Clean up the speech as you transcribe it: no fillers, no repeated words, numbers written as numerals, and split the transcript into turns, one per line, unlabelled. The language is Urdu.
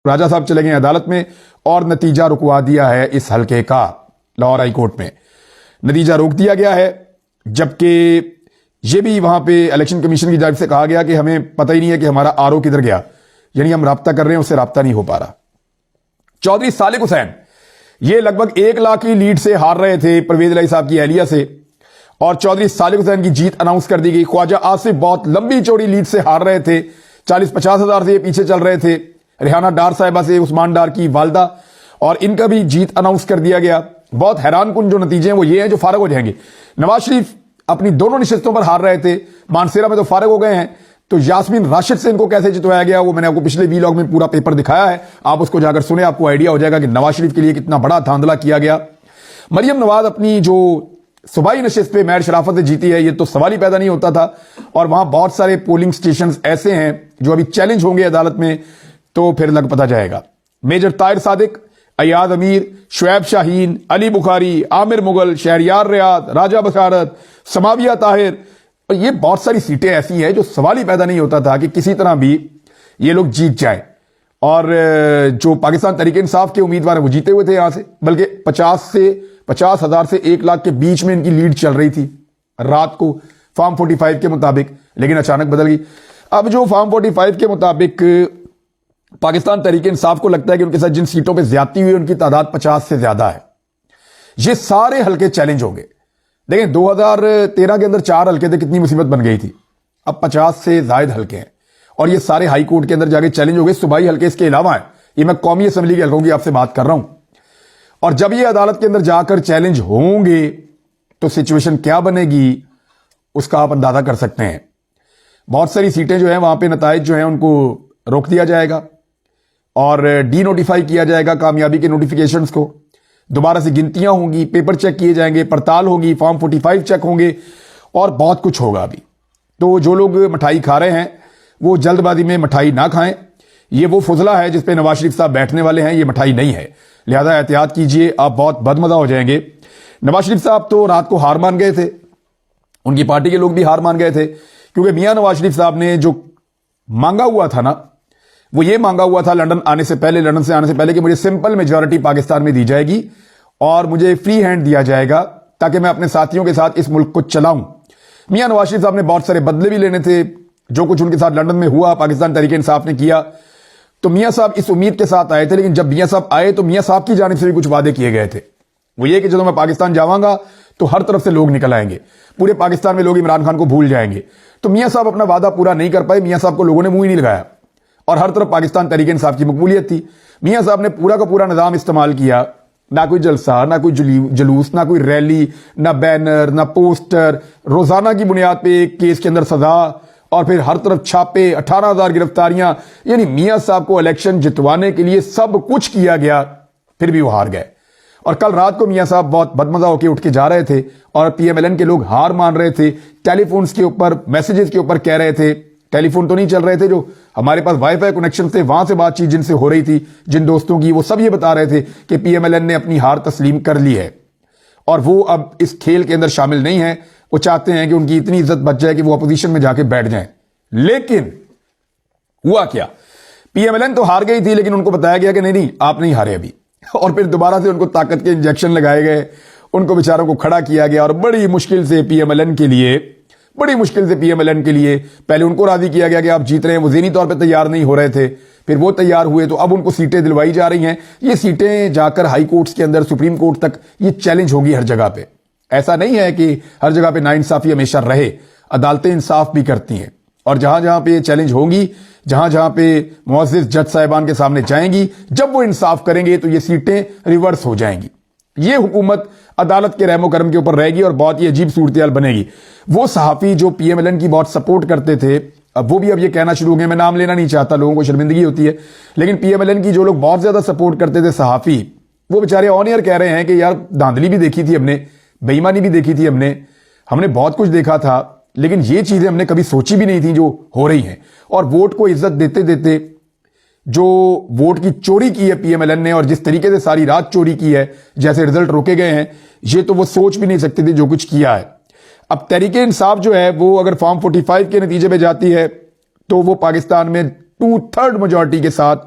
راجہ صاحب چلے گئے عدالت میں اور نتیجہ رکوا دیا ہے اس حلقے کا لاہور ہائی کورٹ میں نتیجہ روک دیا گیا ہے، جبکہ یہ بھی وہاں پہ الیکشن کمیشن کی جانب سے کہا گیا کہ ہمیں پتہ ہی نہیں ہے کہ ہمارا آر او کدھر گیا، یعنی ہم رابطہ کر رہے ہیں اس سے رابطہ نہیں ہو پا رہا۔ چودھری صالح حسین یہ لگ بھگ 1 لاکھ کی لیڈ سے ہار رہے تھے پرویز الہی صاحب کی اہلیہ سے، اور چودھری صالح حسین کی جیت اناؤنس کر دی گئی۔ خواجہ آصف بہت لمبی چوڑی لیڈ سے ہار رہے تھے، 40-50 ہزار سے یہ پیچھے چل رہے تھے ریحانہ ڈار صاحبہ سے، عثمان ڈار کی والدہ، اور ان کا بھی جیت اناؤنس کر دیا گیا۔ بہت حیران کن جو نتیجے ہیں وہ یہ ہیں جو فارغ ہو جائیں گے۔ نواز شریف اپنی دونوں نشستوں پر ہار رہے تھے، مانسیرا میں تو فارغ ہو گئے ہیں، تو یاسمین راشد سے ان کو کیسے جتوایا گیا وہ میں نے آپ کو پچھلے ویلاگ میں پورا پیپر دکھایا ہے، آپ اس کو جا کر سنیں، آپ کو آئیڈیا ہو جائے گا کہ نواز شریف کے لیے کتنا بڑا دھاندلا کیا گیا۔ مریم نواز اپنی جو صوبائی نشست پہ مہر شرافت سے جیتی ہے، یہ تو سوال ہی پیدا نہیں ہوتا تھا، اور وہاں بہت سارے پولنگ سٹیشنز ایسے ہیں جو ابھی چیلنج ہوں گے عدالت میں، تو پھر لگ پتہ جائے گا۔ میجر طاہر صادق، ایاد امیر، شعیب شاہین، علی بخاری، عامر مغل، شہریار ریاض، راجہ بشارت، سماویہ طاہر، اور یہ بہت ساری سیٹیں ایسی ہیں جو سوال ہی پیدا نہیں ہوتا تھا کہ کسی طرح بھی یہ لوگ جیت جائیں، اور جو پاکستان تحریک انصاف کے امیدوار ہیں وہ جیتے ہوئے تھے یہاں سے، بلکہ 50 ہزار سے 1 لاکھ کے بیچ میں ان کی لیڈ چل رہی تھی رات کو فارم 45 کے مطابق، لیکن اچانک بدل گئی۔ اب جو فارم 45 کے مطابق پاکستان تحریک انصاف کو لگتا ہے کہ ان کے ساتھ جن سیٹوں پہ زیادتی ہوئی ان کی تعداد 50 سے زیادہ ہے، یہ سارے حلقے چیلنج ہو گئے۔ دیکھیں 2013 کے اندر 4 حلقے تھے، کتنی مصیبت بن گئی تھی، اب 50 سے زائد حلقے ہیں، اور یہ سارے ہائی کورٹ کے اندر جا کے چیلنج ہو گئے۔ صوبائی حلقے اس کے علاوہ ہیں، یہ میں قومی اسمبلی کے حلقوں کی آپ سے بات کر رہا ہوں، اور جب یہ عدالت کے اندر جا کر چیلنج ہوں گے تو سچویشن کیا بنے گی اس کا آپ اندازہ کر سکتے ہیں۔ بہت ساری سیٹیں جو ہیں وہاں پہ نتائج جو ہیں ان کو روک دیا جائے گا اور ڈی نوٹیفائی کیا جائے گا، کامیابی کے نوٹیفیکیشنز کو دوبارہ سے گنتیاں ہوں گی، پیپر چیک کیے جائیں گے، پڑتال ہوگی، فارم 45 چیک ہوں گے، اور بہت کچھ ہوگا ابھی۔ تو جو لوگ مٹھائی کھا رہے ہیں وہ جلد بازی میں مٹھائی نہ کھائیں، یہ وہ فضلہ ہے جس پہ نواز شریف صاحب بیٹھنے والے ہیں، یہ مٹھائی نہیں ہے، لہذا احتیاط کیجئے، آپ بہت بدمزہ ہو جائیں گے۔ نواز شریف صاحب تو رات کو ہار مان گئے تھے، ان کی پارٹی کے لوگ بھی ہار مان گئے تھے، کیونکہ میاں نواز شریف صاحب نے جو مانگا ہوا تھا نا، وہ یہ مانگا ہوا تھا لندن سے آنے سے پہلے کہ مجھے سمپل میجورٹی پاکستان میں دی جائے گی اور مجھے فری ہینڈ دیا جائے گا تاکہ میں اپنے ساتھیوں کے ساتھ اس ملک کو چلاؤں۔ میاں نواز شریف صاحب نے بہت سارے بدلے بھی لینے تھے، جو کچھ ان کے ساتھ لندن میں ہوا پاکستان تحریک انصاف نے کیا، تو میاں صاحب اس امید کے ساتھ آئے تھے، لیکن جب میاں صاحب آئے تو میاں صاحب کی جانب سے بھی کچھ وعدے کیے گئے تھے، وہ یہ کہ جب میں پاکستان جاؤں گا تو ہر طرف سے لوگ نکل آئیں گے، پورے پاکستان میں لوگ عمران خان کو بھول جائیں گے، تو میاں صاحب اپنا وعدہ پورا نہیں کر پائے، میاں صاحب کو لوگوں نے منہ ہی نہیں لگایا، اور ہر طرف پاکستان تحریک انصاف کی مقبولیت تھی۔ میاں صاحب نے پورا کا پورا نظام استعمال کیا، نہ کوئی جلسہ، نہ کوئی جلوس، نہ کوئی ریلی، نہ بینر، نہ پوسٹر، روزانہ کی بنیاد پہ ایک کیس کے اندر سزا، اور پھر ہر طرف چھاپے، 18,000 گرفتاریاں، یعنی میاں صاحب کو الیکشن جتوانے کے لیے سب کچھ کیا گیا، پھر بھی وہ ہار گئے۔ اور کل رات کو میاں صاحب بہت بدمزہ ہو کے اٹھ کے جا رہے تھے، اور پی ایم ایل این کے لوگ ہار مان رہے تھے، ٹیلی فونز کے اوپر، میسیجز کے اوپر کہہ رہے تھے، ٹیلی فون تو نہیں چل رہے تھے، جو ہمارے پاس وائی فائی کنیکشن تھے وہاں سے بات چیت جن سے ہو رہی تھی، جن دوستوں کی، وہ سب یہ بتا رہے تھے کہ پی ایم ایل این نے اپنی ہار تسلیم کر لی ہے، اور وہ اب اس کھیل کے اندر شامل نہیں ہے، وہ چاہتے ہیں کہ ان کی اتنی عزت بچ جائے کہ وہ اپوزیشن میں جا کے بیٹھ جائیں۔ لیکن ہوا کیا، پی ایم ایل این تو ہار گئی تھی، لیکن ان کو بتایا گیا کہ نہیں آپ نہیں ہارے ابھی، اور پھر دوبارہ سے ان کو طاقت کے انجیکشن لگائے گئے، ان کو بیچاروں کو کھڑا کیا گیا، اور بڑی مشکل سے پی ایم ایل این کے لیے پہلے ان کو راضی کیا گیا کہ آپ جیت رہے ہیں، وہ ذہنی طور پہ تیار نہیں ہو رہے تھے، پھر وہ تیار ہوئے، تو اب ان کو سیٹیں دلوائی جا رہی ہیں۔ یہ سیٹیں جا کر ہائی کورٹس کے اندر، سپریم کورٹ تک یہ چیلنج ہوگی ہر جگہ پہ، ایسا نہیں ہے کہ ہر جگہ پہ ناانصافی ہمیشہ رہے، عدالتیں انصاف بھی کرتی ہیں، اور جہاں جہاں پہ یہ چیلنج ہوگی، جہاں جہاں پہ معزز جج صاحبان کے سامنے جائیں گی، جب وہ انصاف کریں گے تو یہ سیٹیں ریورس ہو جائیں گی، یہ حکومت عدالت کے رحم و کرم کے اوپر رہے گی، اور بہت ہی عجیب صورتحال بنے گی۔ وہ صحافی جو پی ایم ایل این کی بہت سپورٹ کرتے تھے، اب وہ بھی اب یہ کہنا شروع ہو گئے، میں نام لینا نہیں چاہتا، لوگوں کو شرمندگی ہوتی ہے، لیکن پی ایم ایل این کی جو لوگ بہت زیادہ سپورٹ کرتے تھے صحافی، وہ بیچارے آن ایئر کہہ رہے ہیں کہ یار دھاندلی بھی دیکھی تھی ہم نے، بے ایمانی بھی دیکھی تھی ہم نے بہت کچھ دیکھا تھا، لیکن یہ چیزیں ہم نے کبھی سوچی بھی نہیں تھی جو ہو رہی ہیں، اور ووٹ کو عزت دیتے دیتے جو ووٹ کی چوری کی ہے پی ایم ایل این نے، اور جس طریقے سے ساری رات چوری کی ہے، جیسے رزلٹ روکے گئے ہیں، یہ تو وہ سوچ بھی نہیں سکتے تھے جو کچھ کیا ہے۔ اب تحریک انصاف جو ہے وہ اگر فارم 45 کے نتیجے پہ جاتی ہے تو وہ پاکستان میں 2/3 میجورٹی کے ساتھ